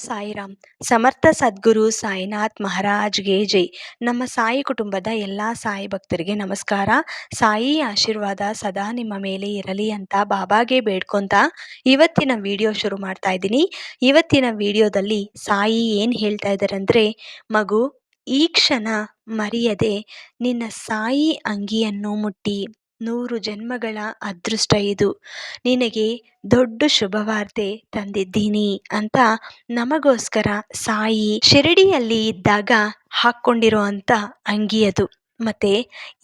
ಸಾಯಿರಾಮ್. ಸಮರ್ಥ ಸದ್ಗುರು ಸಾಯಿನಾಥ್ ಮಹಾರಾಜ್ಗೆ ಜೈ. ನಮ್ಮ ಸಾಯಿ ಕುಟುಂಬದ ಎಲ್ಲ ಸಾಯಿ ಭಕ್ತರಿಗೆ ನಮಸ್ಕಾರ. ಸಾಯಿ ಆಶೀರ್ವಾದ ಸದಾ ನಿಮ್ಮ ಮೇಲೆ ಇರಲಿ ಅಂತ ಬಾಬಾಗೆ ಬೇಡ್ಕೊಂತ ಇವತ್ತಿನ ವಿಡಿಯೋ ಶುರು ಮಾಡ್ತಾ ಇದ್ದೀನಿ. ಇವತ್ತಿನ ವಿಡಿಯೋದಲ್ಲಿ ಸಾಯಿ ಏನು ಹೇಳ್ತಾ ಇದ್ದಾರೆ ಅಂದರೆ, ಮಗು, ಈ ಕ್ಷಣ ಮರೆಯದೆ ನಿನ್ನ ಸಾಯಿ ಅಂಗಿಯನ್ನು ಮುಟ್ಟಿ. 100 ಜನ್ಮಗಳ ಅದೃಷ್ಟ ಇದು. ನಿನಗೆ ದೊಡ್ಡ ಶುಭವಾರ್ತೆ ತಂದಿದ್ದೀನಿ ಅಂತ ನಮಗೋಸ್ಕರ ಸಾಯಿ ಶಿರಡಿಯಲ್ಲಿ ಇದ್ದಾಗ ಹಾಕ್ಕೊಂಡಿರೋ ಅಂಥ ಅಂಗಿ ಅದು. ಮತ್ತೆ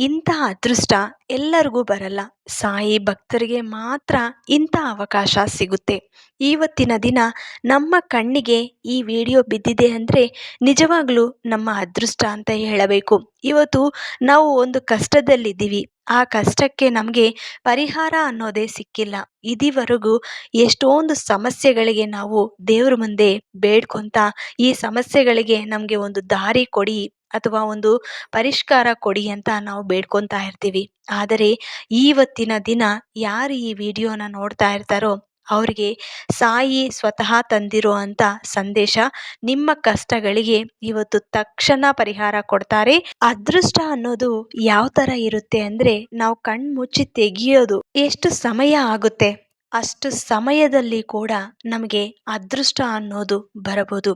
ಇಂಥ ಅದೃಷ್ಟ ಎಲ್ಲರಿಗೂ ಬರಲ್ಲ. ಸಾಯಿ ಭಕ್ತರಿಗೆ ಮಾತ್ರ ಇಂಥ ಅವಕಾಶ ಸಿಗುತ್ತೆ. ಇವತ್ತಿನ ದಿನ ನಮ್ಮ ಕಣ್ಣಿಗೆ ಈ ವಿಡಿಯೋ ಬಿದ್ದಿದೆ ಅಂದರೆ ನಿಜವಾಗ್ಲೂ ನಮ್ಮ ಅದೃಷ್ಟ ಅಂತ ಹೇಳಬೇಕು. ಇವತ್ತು ನಾವು ಒಂದು ಕಷ್ಟದಲ್ಲಿದ್ದೀವಿ. ಆ ಕಷ್ಟಕ್ಕೆ ನಮಗೆ ಪರಿಹಾರ ಅನ್ನೋದೇ ಸಿಕ್ಕಿಲ್ಲ. ಇದುವರೆಗೂ ಎಷ್ಟೊಂದು ಸಮಸ್ಯೆಗಳಿಗೆ ನಾವು ದೇವ್ರ ಮುಂದೆ ಬೇಡ್ಕೊಂತ, ಈ ಸಮಸ್ಯೆಗಳಿಗೆ ನಮಗೆ ಒಂದು ದಾರಿ ಕೊಡಿ ಅಥವಾ ಒಂದು ಪರಿಷ್ಕಾರ ಕೊಡಿ ಅಂತ ನಾವು ಬೇಡ್ಕೊತಾ ಇರ್ತೀವಿ. ಆದರೆ ಇವತ್ತಿನ ದಿನ ಯಾರು ಈ ವಿಡಿಯೋನ ನೋಡ್ತಾ ಇರ್ತಾರೋ ಅವರಿಗೆ ಸಾಯಿ ಸ್ವತಃ ತಂದಿರೋ ಅಂಥ ಸಂದೇಶ, ನಿಮ್ಮ ಕಷ್ಟಗಳಿಗೆ ಇವತ್ತು ತಕ್ಷಣ ಪರಿಹಾರ ಕೊಡ್ತಾರೆ. ಅದೃಷ್ಟ ಅನ್ನೋದು ಯಾವ ಥರ ಇರುತ್ತೆ ಅಂದರೆ, ನಾವು ಕಣ್ಣು ಮುಚ್ಚಿ ತೆಗಿಯೋದು ಎಷ್ಟು ಸಮಯ ಆಗುತ್ತೆ ಅಷ್ಟು ಸಮಯದಲ್ಲಿ ಕೂಡ ನಮಗೆ ಅದೃಷ್ಟ ಅನ್ನೋದು ಬರಬಹುದು.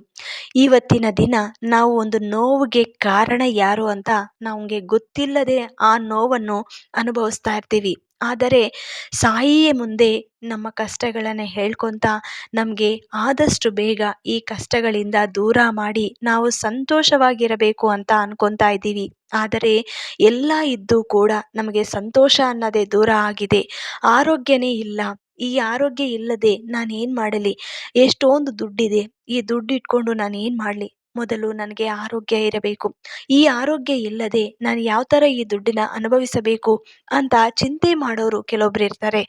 ಇವತ್ತಿನ ದಿನ ನಾವು ಒಂದು ನೋವಿಗೆ ಕಾರಣ ಯಾರು ಅಂತ ನಮಗೆ ಗೊತ್ತಿಲ್ಲದೆ ಆ ನೋವನ್ನು ಅನುಭವಿಸ್ತಾ ಇರ್ತೀವಿ. ಆದರೆ ಸಾಯಿಯ ಮುಂದೆ ನಮ್ಮ ಕಷ್ಟಗಳನ್ನು ಹೇಳ್ಕೊತ ನಮಗೆ ಆದಷ್ಟು ಬೇಗ ಈ ಕಷ್ಟಗಳಿಂದ ದೂರ ಮಾಡಿ ನಾವು ಸಂತೋಷವಾಗಿರಬೇಕು ಅಂತ ಅನ್ಕೊತಾ ಇದ್ದೀವಿ. ಆದರೆ ಎಲ್ಲ ಇದ್ದು ಕೂಡ ನಮಗೆ ಸಂತೋಷ ಅನ್ನೋದೇ ದೂರ ಆಗಿದೆ. ಆರೋಗ್ಯನೇ ಇಲ್ಲ. ಈ ಆರೋಗ್ಯ ಇಲ್ಲದೆ ನಾನು ಏನು ಮಾಡಲಿ? ಎಷ್ಟೊಂದು ದುಡ್ಡಿದೆ, ಈ ದುಡ್ಡು ಇಟ್ಕೊಂಡು ನಾನು ಏನು ಮಾಡಲಿ? ಮೊದಲು ನನಗೆ ಆರೋಗ್ಯ ಇರಬೇಕು. ಈ ಆರೋಗ್ಯ ಇಲ್ಲದೆ ನಾನು ಯಾವ ಥರ ಈ ದುಡ್ಡನ್ನ ಅನುಭವಿಸಬೇಕು ಅಂತ ಚಿಂತೆ ಮಾಡೋರು ಕೆಲವೊಬ್ರು ಇರ್ತಾರೆ.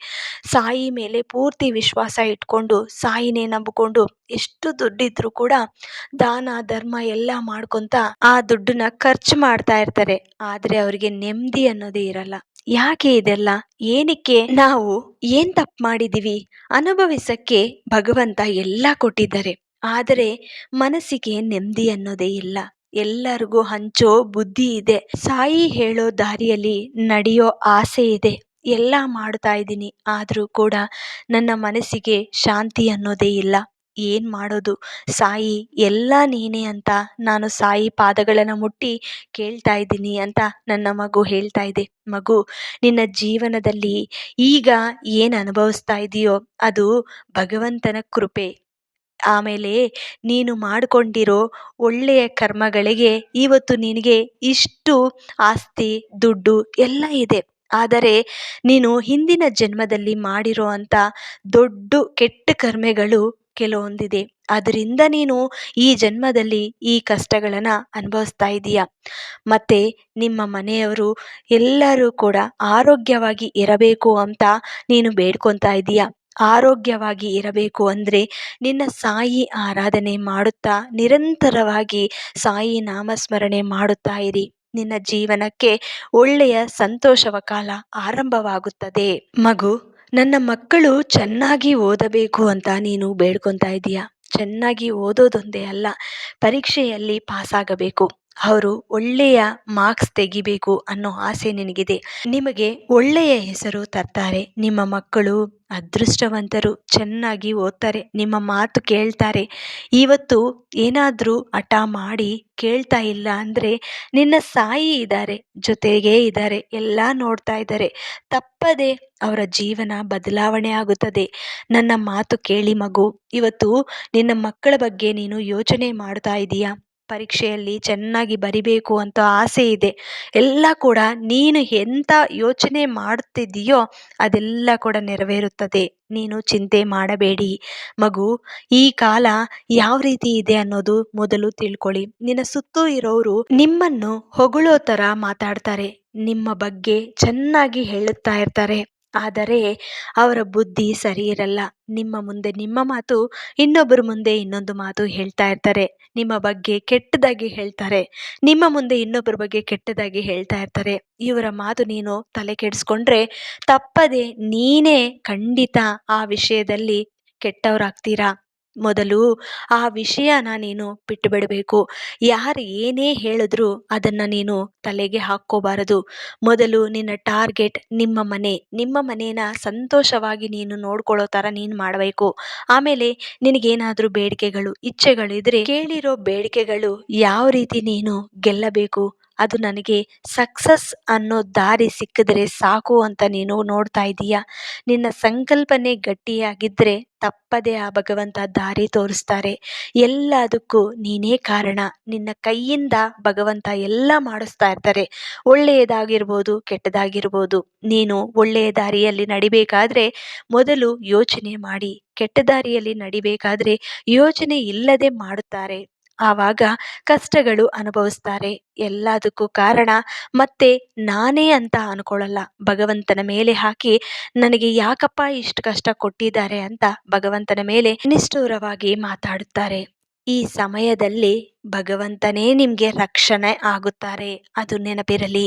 ಸಾಯಿ ಮೇಲೆ ಪೂರ್ತಿ ವಿಶ್ವಾಸ ಇಟ್ಕೊಂಡು ಸಾಯಿನೇ ನಂಬಿಕೊಂಡು ಎಷ್ಟು ದುಡ್ಡಿದ್ರು ಕೂಡ ದಾನ ಧರ್ಮ ಎಲ್ಲ ಮಾಡ್ಕೊತ ಆ ದುಡ್ಡನ್ನ ಖರ್ಚು ಮಾಡ್ತಾ ಇರ್ತಾರೆ. ಆದರೆ ಅವರಿಗೆ ನೆಮ್ಮದಿ ಅನ್ನೋದೇ ಇರಲ್ಲ. ಯಾಕೆ ಇದೆಲ್ಲ? ಏನಕ್ಕೆ? ನಾವು ಏನ್ ತಪ್ಪು ಮಾಡಿದೀವಿ? ಅನುಭವಿಸಕ್ಕೆ ಭಗವಂತ ಎಲ್ಲ ಕೊಟ್ಟಿದ್ದಾರೆ. ಆದರೆ ಮನಸ್ಸಿಗೆ ನೆಮ್ಮದಿ ಅನ್ನೋದೇ ಇಲ್ಲ. ಎಲ್ಲರಿಗೂ ಹಂಚೋ ಬುದ್ಧಿ ಇದೆ. ಸಾಯಿ ಹೇಳೋ ದಾರಿಯಲ್ಲಿ ನಡೆಯೋ ಆಸೆ ಇದೆ. ಎಲ್ಲ ಮಾಡ್ತಾ ಇದ್ದೀನಿ, ಆದರೂ ಕೂಡ ನನ್ನ ಮನಸ್ಸಿಗೆ ಶಾಂತಿ ಅನ್ನೋದೇ ಇಲ್ಲ. ಏನ್ ಮಾಡೋದು? ಸಾಯಿ ಎಲ್ಲ ನೀನೇ ಅಂತ ನಾನು ಸಾಯಿ ಪಾದಗಳನ್ನು ಮುಟ್ಟಿ ಕೇಳ್ತಾ ಇದ್ದೀನಿ ಅಂತ ನನ್ನ ಮಗು ಹೇಳ್ತಾ ಇದೆ. ಮಗು, ನಿನ್ನ ಜೀವನದಲ್ಲಿ ಈಗ ಏನು ಅನುಭವಿಸ್ತಾ ಇದೆಯೋ ಅದು ಭಗವಂತನ ಕೃಪೆ. ಆಮೇಲೆ ನೀನು ಮಾಡಿಕೊಂಡಿರೋ ಒಳ್ಳೆಯ ಕರ್ಮಗಳಿಗೆ ಇವತ್ತು ನಿನಗೆ ಇಷ್ಟು ಆಸ್ತಿ ದುಡ್ಡು ಎಲ್ಲ ಇದೆ. ಆದರೆ ನೀನು ಹಿಂದಿನ ಜನ್ಮದಲ್ಲಿ ಮಾಡಿರೋ ಅಂಥ ದೊಡ್ಡ ಕೆಟ್ಟ ಕರ್ಮೆಗಳು ಕೆಲವೊಂದಿದೆ. ಅದರಿಂದ ನೀನು ಈ ಜನ್ಮದಲ್ಲಿ ಈ ಕಷ್ಟಗಳನ್ನು ಅನುಭವಿಸ್ತಾ ಇದೀಯ. ಮತ್ತೆ ನಿಮ್ಮ ಮನೆಯವರು ಎಲ್ಲರೂ ಕೂಡ ಆರೋಗ್ಯವಾಗಿ ಇರಬೇಕು ಅಂತ ನೀನು ಬೇಡ್ಕೊತಾ ಇದೀಯ. ಆರೋಗ್ಯವಾಗಿ ಇರಬೇಕು ಅಂದರೆ ನಿನ್ನ ಸಾಯಿ ಆರಾಧನೆ ಮಾಡುತ್ತಾ ನಿರಂತರವಾಗಿ ಸಾಯಿ ನಾಮಸ್ಮರಣೆ ಮಾಡುತ್ತಾ ಇರಿ. ನಿನ್ನ ಜೀವನಕ್ಕೆ ಒಳ್ಳೆಯ ಸಂತೋಷವ ಕಾಲ ಆರಂಭವಾಗುತ್ತದೆ. ಮಗು, ನನ್ನ ಮಕ್ಕಳು ಚೆನ್ನಾಗಿ ಓದಬೇಕು ಅಂತ ನೀನು ಬೇಡ್ಕೊತಾ ಇದೀಯ. ಚೆನ್ನಾಗಿ ಓದೋದೊಂದೇ ಅಲ್ಲ, ಪರೀಕ್ಷೆಯಲ್ಲಿ ಪಾಸಾಗಬೇಕು, ಅವರು ಒಳ್ಳೆಯ ಮಾರ್ಕ್ಸ್ ತೆಗಿಬೇಕು ಅನ್ನೋ ಆಸೆ ನಿನಗಿದೆ. ನಿಮಗೆ ಒಳ್ಳೆಯ ಹೆಸರು ತರ್ತಾರೆ. ನಿಮ್ಮ ಮಕ್ಕಳು ಅದೃಷ್ಟವಂತರು, ಚೆನ್ನಾಗಿ ಓದ್ತಾರೆ, ನಿಮ್ಮ ಮಾತು ಕೇಳ್ತಾರೆ. ಇವತ್ತು ಏನಾದರೂ ಹಠ ಮಾಡಿ ಕೇಳ್ತಾ ಇಲ್ಲ ಅಂದರೆ ನಿನ್ನ ಸಾಯಿ ಇದ್ದಾರೆ, ಜೊತೆಗೇ ಇದ್ದಾರೆ, ಎಲ್ಲ ನೋಡ್ತಾ ಇದ್ದಾರೆ. ತಪ್ಪದೆ ಅವರ ಜೀವನ ಬದಲಾವಣೆ ಆಗುತ್ತದೆ. ನನ್ನ ಮಾತು ಕೇಳಿ ಮಗು. ಇವತ್ತು ನಿನ್ನ ಮಕ್ಕಳ ಬಗ್ಗೆ ನೀನು ಯೋಚನೆ ಮಾಡ್ತಾ ಇದೀಯಾ? ಪರೀಕ್ಷೆಯಲ್ಲಿ ಚೆನ್ನಾಗಿ ಬರಿಬೇಕು ಅಂತ ಆಸೆ ಇದೆ. ಎಲ್ಲ ಕೂಡ ನೀನು ಎಂಥ ಯೋಚನೆ ಮಾಡ್ತಿದ್ದೀಯೋ ಅದೆಲ್ಲ ಕೂಡ ನೆರವೇರುತ್ತದೆ. ನೀನು ಚಿಂತೆ ಮಾಡಬೇಡಿ ಮಗು. ಈ ಕಾಲ ಯಾವ ರೀತಿ ಇದೆ ಅನ್ನೋದು ಮೊದಲು ತಿಳ್ಕೊಳ್ಳಿ. ನಿನ್ನ ಸುತ್ತೂ ಇರೋರು ನಿಮ್ಮನ್ನು ಹೊಗಳೋ ಥರ ಮಾತಾಡ್ತಾರೆ, ನಿಮ್ಮ ಬಗ್ಗೆ ಚೆನ್ನಾಗಿ ಹೇಳುತ್ತಾ ಇರ್ತಾರೆ. ಆದರೆ ಅವರ ಬುದ್ಧಿ ಸರಿ ಇರಲ್ಲ. ನಿಮ್ಮ ಮುಂದೆ ನಿಮ್ಮ ಮಾತು, ಇನ್ನೊಬ್ಬರ ಮುಂದೆ ಇನ್ನೊಂದು ಮಾತು ಹೇಳ್ತಾ ಇರ್ತಾರೆ. ನಿಮ್ಮ ಬಗ್ಗೆ ಕೆಟ್ಟದಾಗಿ ಹೇಳ್ತಾರೆ, ನಿಮ್ಮ ಮುಂದೆ ಇನ್ನೊಬ್ಬರ ಬಗ್ಗೆ ಕೆಟ್ಟದಾಗಿ ಹೇಳ್ತಾ ಇರ್ತಾರೆ. ಇವರ ಮಾತು ನೀನು ತಲೆ ಕೆಡಿಸ್ಕೊಂಡ್ರೆ ತಪ್ಪದೆ ನೀನೇ ಖಂಡಿತ ಆ ವಿಷಯದಲ್ಲಿ ಕೆಟ್ಟವರಾಗ್ತೀರಾ. ಮೊದಲು ಆ ವಿಷಯನ ನೀನು ಬಿಟ್ಟು ಬಿಡಬೇಕು. ಯಾರು ಏನೇ ಹೇಳಿದ್ರು ಅದನ್ನು ನೀನು ತಲೆಗೆ ಹಾಕ್ಕೋಬಾರದು. ಮೊದಲು ನಿನ್ನ ಟಾರ್ಗೆಟ್ ನಿಮ್ಮ ಮನೆ. ನಿಮ್ಮ ಮನೇನ ಸಂತೋಷವಾಗಿ ನೀನು ನೋಡ್ಕೊಳ್ಳೋ ಥರ ನೀನು ಮಾಡಬೇಕು. ಆಮೇಲೆ ನಿನಗೇನಾದರೂ ಬೇಡಿಕೆಗಳು ಇಚ್ಛೆಗಳಿದ್ರೆ ಕೇಳಿರೋ ಬೇಡಿಕೆಗಳು ಯಾವ ರೀತಿ ನೀನು ಗೆಲ್ಲಬೇಕು, ಅದು ನನಗೆ ಸಕ್ಸಸ್ ಅನ್ನೋ ದಾರಿ ಸಿಕ್ಕಿದ್ರೆ ಸಾಕು ಅಂತ ನೀನು ನೋಡ್ತಾ ಇದ್ದೀಯಾ. ನಿನ್ನ ಸಂಕಲ್ಪನೆ ಗಟ್ಟಿಯಾಗಿದ್ದರೆ ತಪ್ಪದೆ ಆ ಭಗವಂತ ದಾರಿ ತೋರಿಸ್ತಾರೆ. ಎಲ್ಲದಕ್ಕೂ ನೀನೇ ಕಾರಣ. ನಿನ್ನ ಕೈಯಿಂದ ಭಗವಂತ ಎಲ್ಲ ಮಾಡಿಸ್ತಾ ಇರ್ತಾರೆ. ಒಳ್ಳೆಯದಾಗಿರ್ಬೋದು, ಕೆಟ್ಟದಾಗಿರ್ಬೋದು. ನೀನು ಒಳ್ಳೆಯ ದಾರಿಯಲ್ಲಿ ನಡಿಬೇಕಾದ್ರೆ ಮೊದಲು ಯೋಚನೆ ಮಾಡಿ, ಕೆಟ್ಟ ದಾರಿಯಲ್ಲಿ ನಡಿಬೇಕಾದ್ರೆ ಯೋಚನೆ ಇಲ್ಲದೆ ಮಾಡುತ್ತಾರೆ. ಆವಾಗ ಕಷ್ಟಗಳು ಅನುಭವಿಸ್ತಾರೆ. ಎಲ್ಲದಕ್ಕೂ ಕಾರಣ ಮತ್ತೆ ನಾನೇ ಅಂತ ಅನ್ಕೊಳ್ಳಲ್ಲ. ಭಗವಂತನ ಮೇಲೆ ಹಾಕಿ ನನಗೆ ಯಾಕಪ್ಪ ಇಷ್ಟು ಕಷ್ಟ ಕೊಟ್ಟಿದ್ದಾರೆ ಅಂತ ಭಗವಂತನ ಮೇಲೆ ನಿಷ್ಠುರವಾಗಿ ಮಾತಾಡುತ್ತಾರೆ. ಈ ಸಮಯದಲ್ಲಿ ಭಗವಂತನೇ ನಿಮಗೆ ರಕ್ಷಣೆ ಆಗುತ್ತಾರೆ. ಅದು ನೆನಪಿರಲಿ.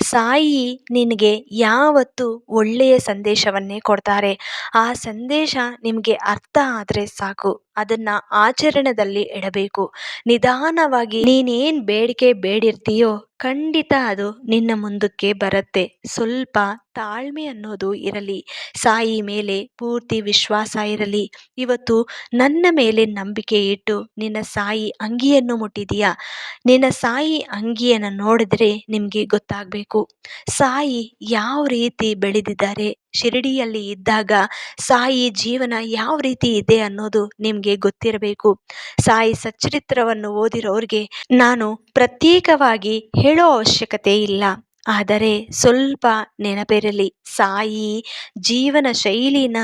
ಸಾಯಿ ನಿನಗೆ ಯಾವತ್ತು ಒಳ್ಳೆಯ ಸಂದೇಶವನ್ನೇ ಕೊಡ್ತಾರೆ. ಆ ಸಂದೇಶ ನಿಮಗೆ ಅರ್ಥ ಆದರೆ ಸಾಕು, ಅದನ್ನು ಆಚರಣೆಯಲ್ಲಿ ಇಡಬೇಕು. ನಿಧಾನವಾಗಿ ನೀನೇನು ಬೇಡಿಕೆ ಬೇಡಿರ್ತೀಯೋ ಖಂಡಿತ ಅದು ನಿನ್ನ ಮುಂದಕ್ಕೆ ಬರುತ್ತೆ. ಸ್ವಲ್ಪ ತಾಳ್ಮೆ ಅನ್ನೋದು ಇರಲಿ. ಸಾಯಿ ಮೇಲೆ ಪೂರ್ತಿ ವಿಶ್ವಾಸ ಇರಲಿ. ಇವತ್ತು ನನ್ನ ಮೇಲೆ ನಂಬಿಕೆ ಇಟ್ಟು ನಿನ್ನ ಸಾಯಿ ಅಂಗಿಯನ್ನು ಮುಟ್ಟಿದೀಯಾ. ನಿನ್ನ ಸಾಯಿ ಅಂಗಿಯನ್ನು ನೋಡಿದ್ರೆ ನಿಮಗೆ ಗೊತ್ತಾಗಬೇಕು ಸಾಯಿ ಯಾವ ರೀತಿ ಬೆಳೆದಿದ್ದಾರೆ. ಶಿರಡಿಯಲ್ಲಿ ಇದ್ದಾಗ ಸಾಯಿ ಜೀವನ ಯಾವ ರೀತಿ ಇದೆ ಅನ್ನೋದು ನಿಮಗೆ ಗೊತ್ತಿರಬೇಕು. ಸಾಯಿ ಸಚ್ಚರಿತ್ರವನ್ನು ಓದಿರೋರಿಗೆ ನಾನು ಪ್ರತ್ಯೇಕವಾಗಿ ಹೇಳೋ ಅವಶ್ಯಕತೆ ಇಲ್ಲ. ಆದರೆ ಸ್ವಲ್ಪ ನೆನಪಿರಲಿ, ಸಾಯಿ ಜೀವನ ಶೈಲಿನ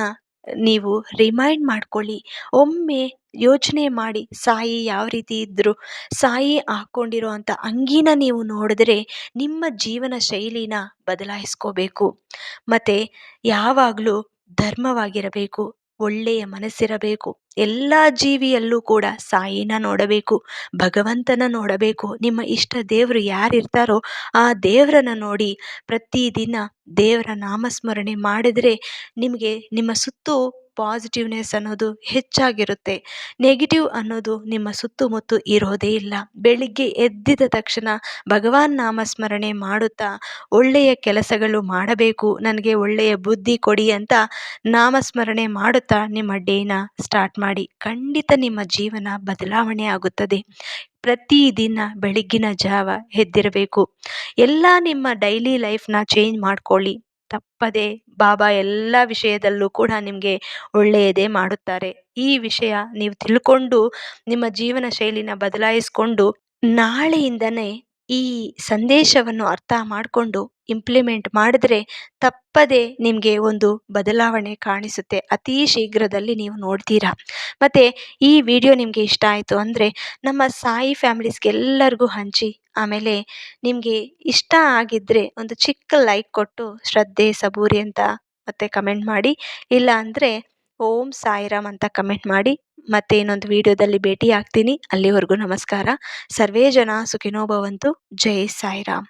ನೀವು ರಿಮೈಂಡ್ ಮಾಡ್ಕೊಳ್ಳಿ. ಒಮ್ಮೆ ಯೋಚನೆ ಮಾಡಿ ಸಾಯಿ ಯಾವ ರೀತಿ ಇದ್ದರು. ಸಾಯಿ ಹಾಕ್ಕೊಂಡಿರೋ ಅಂಥ ಅಂಗಿನ ನೀವು ನೋಡಿದ್ರೆ ನಿಮ್ಮ ಜೀವನ ಶೈಲಿನ ಬದಲಾಯಿಸ್ಕೋಬೇಕು. ಮತ್ತು ಯಾವಾಗಲೂ ಧರ್ಮವಾಗಿರಬೇಕು, ಒಳ್ಳೆಯ ಮನಸ್ಸಿರಬೇಕು. ಎಲ್ಲ ಜೀವಿಯಲ್ಲೂ ಕೂಡ ಸಾಯಿನ ನೋಡಬೇಕು, ಭಗವಂತನ ನೋಡಬೇಕು. ನಿಮ್ಮ ಇಷ್ಟ ದೇವರು ಯಾರಿರ್ತಾರೋ ಆ ದೇವರನ್ನು ನೋಡಿ ಪ್ರತಿದಿನ ದೇವರ ನಾಮಸ್ಮರಣೆ ಮಾಡಿದರೆ ನಿಮಗೆ ನಿಮ್ಮ ಸುತ್ತು ಪಾಸಿಟಿವ್ನೆಸ್ ಅನ್ನೋದು ಹೆಚ್ಚಾಗಿರುತ್ತೆ. ನೆಗೆಟಿವ್ ಅನ್ನೋದು ನಿಮ್ಮ ಸುತ್ತಮುತ್ತ ಇರೋದೇ ಇಲ್ಲ. ಬೆಳಿಗ್ಗೆ ಎದ್ದಿದ ತಕ್ಷಣ ಭಗವಾನ್ ನಾಮಸ್ಮರಣೆ ಮಾಡುತ್ತಾ ಒಳ್ಳೆಯ ಕೆಲಸಗಳು ಮಾಡಬೇಕು, ನನಗೆ ಒಳ್ಳೆಯ ಬುದ್ಧಿ ಕೊಡಿ ಅಂತ ನಾಮಸ್ಮರಣೆ ಮಾಡುತ್ತಾ ನಿಮ್ಮ ಡೇನ ಸ್ಟಾರ್ಟ್ ಮಾಡಿ. ಖಂಡಿತ ನಿಮ್ಮ ಜೀವನ ಬದಲಾವಣೆ ಆಗುತ್ತದೆ. ಪ್ರತಿದಿನ ಬೆಳಗ್ಗಿನ ಜಾವ ಎದ್ದಿರಬೇಕು. ಎಲ್ಲ ನಿಮ್ಮ ಡೈಲಿ ಲೈಫ್ನ ಚೇಂಜ್ ಮಾಡ್ಕೊಳ್ಳಿ. ತಪ್ಪದೆ ಬಾಬಾ ಎಲ್ಲ ವಿಷಯದಲ್ಲೂ ಕೂಡ ನಿಮಗೆ ಒಳ್ಳೆಯದೇ ಮಾಡುತ್ತಾರೆ. ಈ ವಿಷಯ ನೀವು ತಿಳ್ಕೊಂಡು ನಿಮ್ಮ ಜೀವನ ಶೈಲಿನ ಬದಲಾಯಿಸಿಕೊಂಡು ನಾಳೆಯಿಂದನೇ ಈ ಸಂದೇಶವನ್ನು ಅರ್ಥ ಮಾಡಿಕೊಂಡು ಇಂಪ್ಲಿಮೆಂಟ್ ಮಾಡಿದ್ರೆ ತಪ್ಪದೆ ನಿಮಗೆ ಒಂದು ಬದಲಾವಣೆ ಕಾಣಿಸುತ್ತೆ. ಅತಿ ಶೀಘ್ರದಲ್ಲಿ ನೀವು ನೋಡ್ತೀರಾ. ಮತ್ತು ಈ ವಿಡಿಯೋ ನಿಮಗೆ ಇಷ್ಟ ಆಯಿತು ಅಂದರೆ ನಮ್ಮ ಸಾಯಿ ಫ್ಯಾಮಿಲೀಸ್ಗೆಲ್ಲರಿಗೂ ಹಂಚಿ. ಆಮೇಲೆ ನಿಮಗೆ ಇಷ್ಟ ಆಗಿದ್ದರೆ ಒಂದು ಚಿಕ್ಕ ಲೈಕ್ ಕೊಟ್ಟು ಶ್ರದ್ಧೆ ಸಬೂರಿ ಅಂತ ಮತ್ತೆ ಕಮೆಂಟ್ ಮಾಡಿ. ಇಲ್ಲ ಅಂದರೆ ಓಂ ಸಾಯಿರಾಮ್ ಅಂತ ಕಮೆಂಟ್ ಮಾಡಿ. ಮತ್ತೆ ಇನ್ನೊಂದು ವಿಡಿಯೋದಲ್ಲಿ ಭೇಟಿ ಆಗ್ತೀನಿ. ಅಲ್ಲಿವರೆಗೂ ನಮಸ್ಕಾರ. ಸರ್ವೇ ಜನ ಸುಖಿನೋ ಭವಂತು. ಜೈ ಸಾಯಿರಾಮ್.